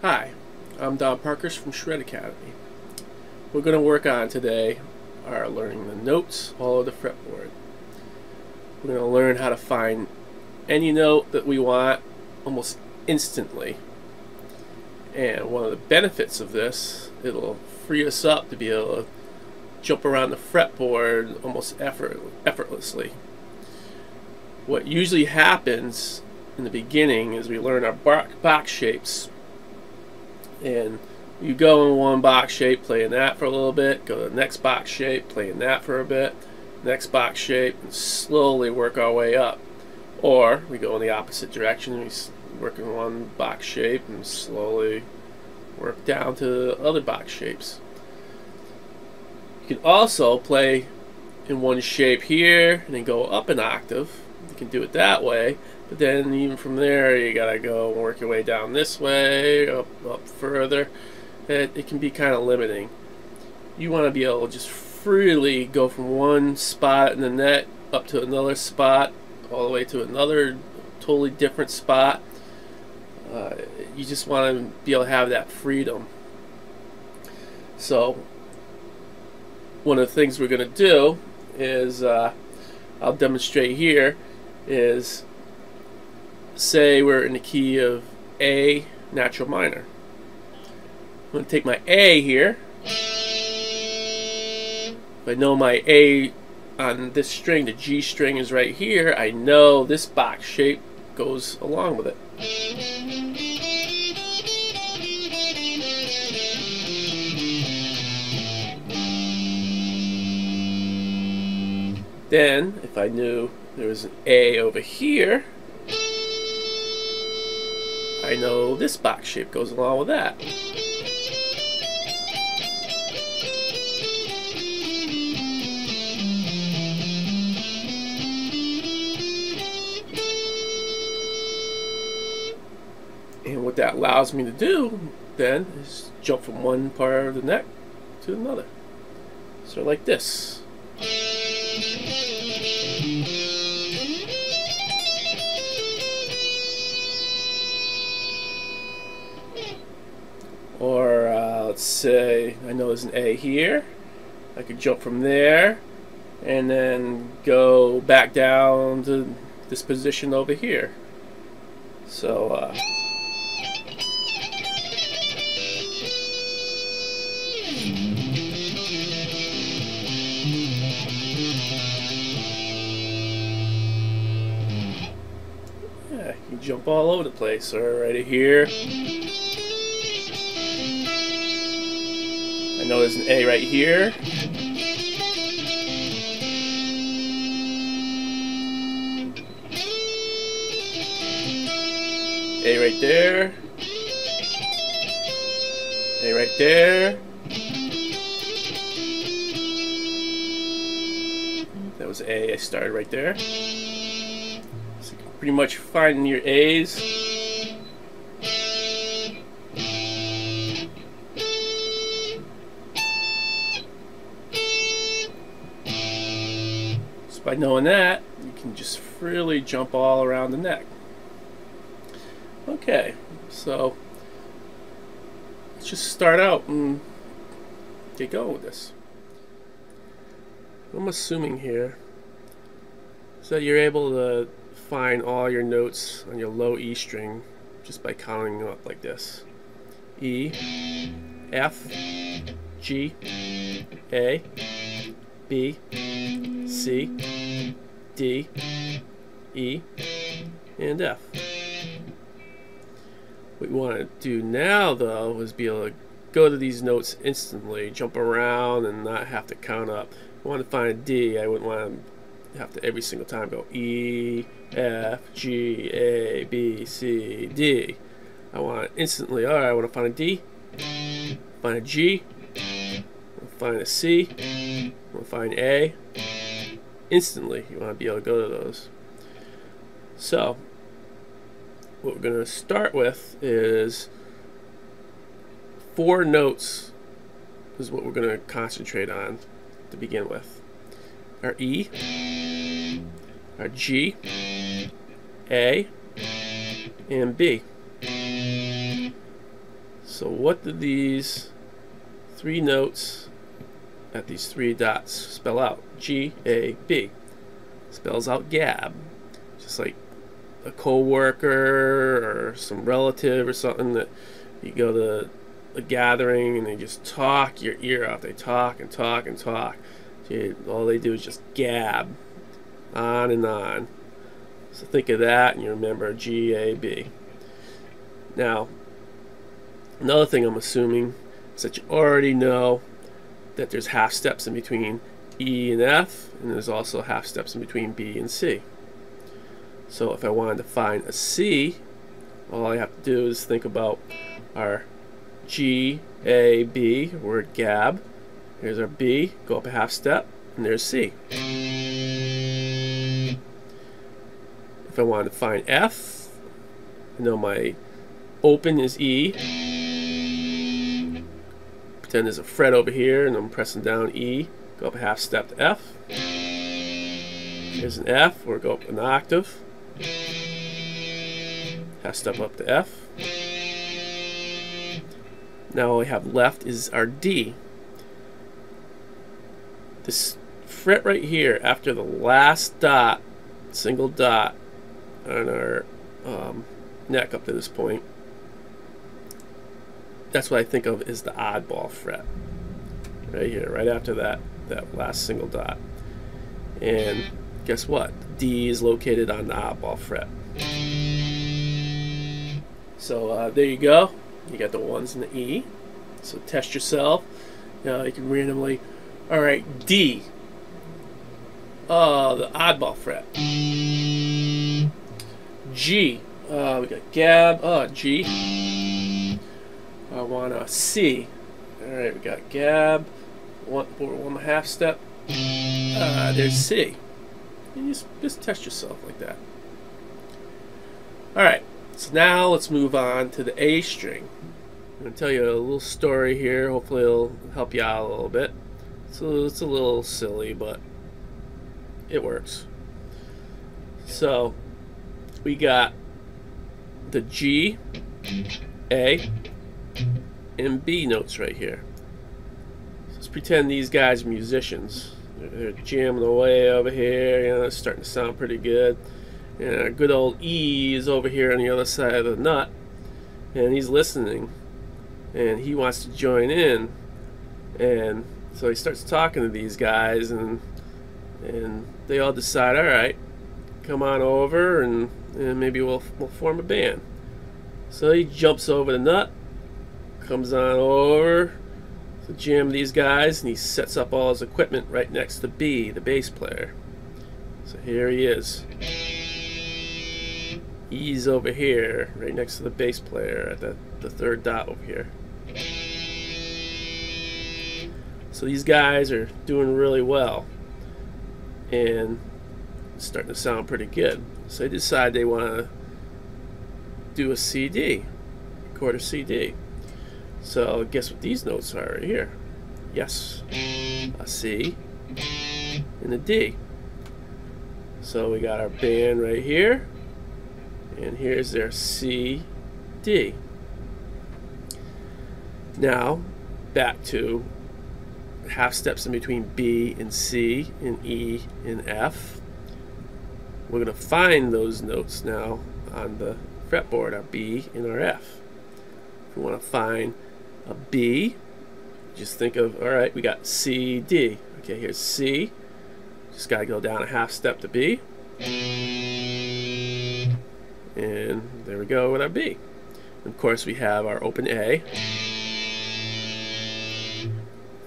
Hi, I'm Don Parkhurst from Shred Academy. We're going to work on today are learning the notes all over the fretboard. We're going to learn how to find any note that we want almost instantly. And one of the benefits of this, it'll free us up to be able to jump around the fretboard almost effortlessly. What usually happens in the beginning is we learn our box shapes. And you go in one box shape, playing that for a little bit, go to the next box shape, playing that for a bit, next box shape, and slowly work our way up. Or we go in the opposite direction, we work in one box shape and slowly work down to the other box shapes. You can also play in one shape here and then go up an octave. You can do it that way. But then even from there, you gotta go and work your way down this way, up further. It can be kind of limiting. You want to be able to just freely go from one spot in the neck up to another spot, all the way to another totally different spot. You just want to be able to have that freedom. So one of the things we're going to do is, I'll demonstrate here, is say we're in the key of A natural minor. I'm going to take my A here. If I know my A on this string, the G string is right here, I know this box shape goes along with it. Then, if I knew there was an A over here, I know this box shape goes along with that. And what that allows me to do then is jump from one part of the neck to another. So like this. Or let's say I know there's an A here. I could jump from there and then go back down to this position over here. So yeah, you jump all over the place. Or right here. I know there's an A right here. A right there. A right there. That was A. I started right there. So you can pretty much find your A's. By knowing that, you can just freely jump all around the neck. Okay, so let's just start out and get going with this. What I'm assuming here is that you're able to find all your notes on your low E string just by counting them up like this. E, F, G, A, B, C, D, E, and F. What we want to do now, though, is be able to go to these notes instantly, jump around, and not have to count up. If I want to find a D, I wouldn't want to have to every single time go E, F, G, A, B, C, D. I want to instantly, alright, I want to find a D, find a G, find a C, I want to find A. Instantly, you want to be able to go to those. So, what we're going to start with is 4 notes is what we're going to concentrate on to begin with. Our E, our G, A, and B. So what do these three notes at these three dots spell out? G, A, B. Spells out gab. Just like a co-worker or some relative or something that you go to a gathering and they just talk your ear off. They talk and talk and talk. All they do is just gab on and on. So think of that and you remember G-A-B. Now, another thing I'm assuming is that you already know that there's half steps in between E and F, and there's also half steps in between B and C. So if I wanted to find a C, all I have to do is think about our G, A, B, word gab. Here's our B, go up a half step, and there's C. If I wanted to find F, I know my open is E. Pretend there's a fret over here, and I'm pressing down E. Go up a half step to F. Here's an F, or go up an octave. Half step up to F. Now all we have left is our D. This fret right here, after the last dot, single dot on our neck up to this point, that's what I think of as the oddball fret. Right here, right after that last single dot. And guess what? D is located on the oddball fret. So there you go. You got the ones and the E. So test yourself. You can randomly. All right, D. Oh, the oddball fret. G. We got gab. Oh, G. I want a C. All right, we got gab. One half step. There's C. And just test yourself like that. All right. So now let's move on to the A string. I'm going to tell you a little story here. Hopefully it'll help you out a little bit. So it's a little silly, but it works. So we got the G, A, and B notes right here. So let's pretend these guys are musicians. They're jamming away over here. It's starting to sound pretty good. And our good old E is over here on the other side of the nut, and he's listening, and he wants to join in. And so he starts talking to these guys, and they all decide, all right, come on over, and maybe we'll form a band. So he jumps over the nut, comes on over to jam these guys, and he sets up all his equipment right next to B, the bass player. So here he is. E's over here, right next to the bass player at the third dot over here. So these guys are doing really well, and it's starting to sound pretty good. So they decide they want to do a CD, record a CD. So guess what these notes are right here? Yes, a C and a D. So we got our band right here. And here's their C, D. Now, back to half steps in between B and C and E and F. We're going to find those notes now on the fretboard, our B and our F. If we want to find a B, just think of, all right, we got C, D. Okay, here's C. Just got to go down a half step to B. And there we go with our B. And of course we have our open A.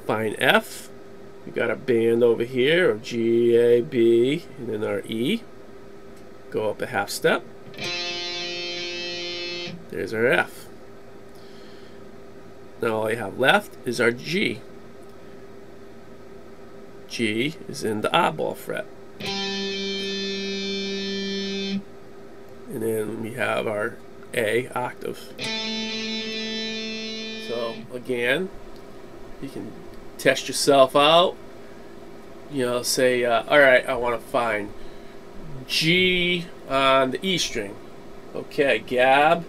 Find F. We got our band over here of G, A, B, and then our E. Go up a half step. There's our F. Now all I have left is our G. G is in the oddball fret. And then we have our A octave. So again, you can test yourself out. Say, all right, I want to find G on the E string. Okay, gab,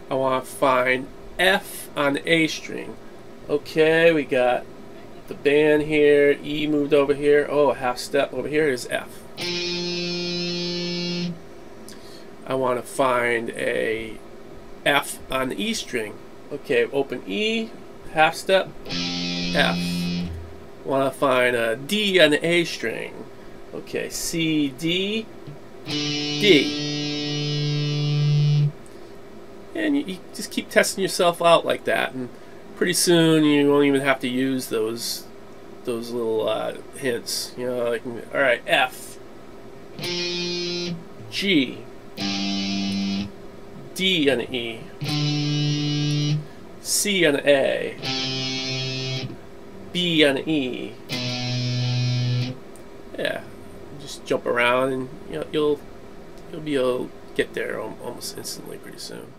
I want to find F on the A string. Okay, we got the band here, E moved over here. Oh, a half step over here is F. I want to find a F on the E string. Okay, open E, half step, F. Want to find a D on the A string. Okay, C, D, D. And you just keep testing yourself out like that, and pretty soon you won't even have to use those little hints. You know, like, all right, F, G, D on the E, C on the A, B on the E. Yeah, just jump around, and you'll be able to get there almost instantly pretty soon.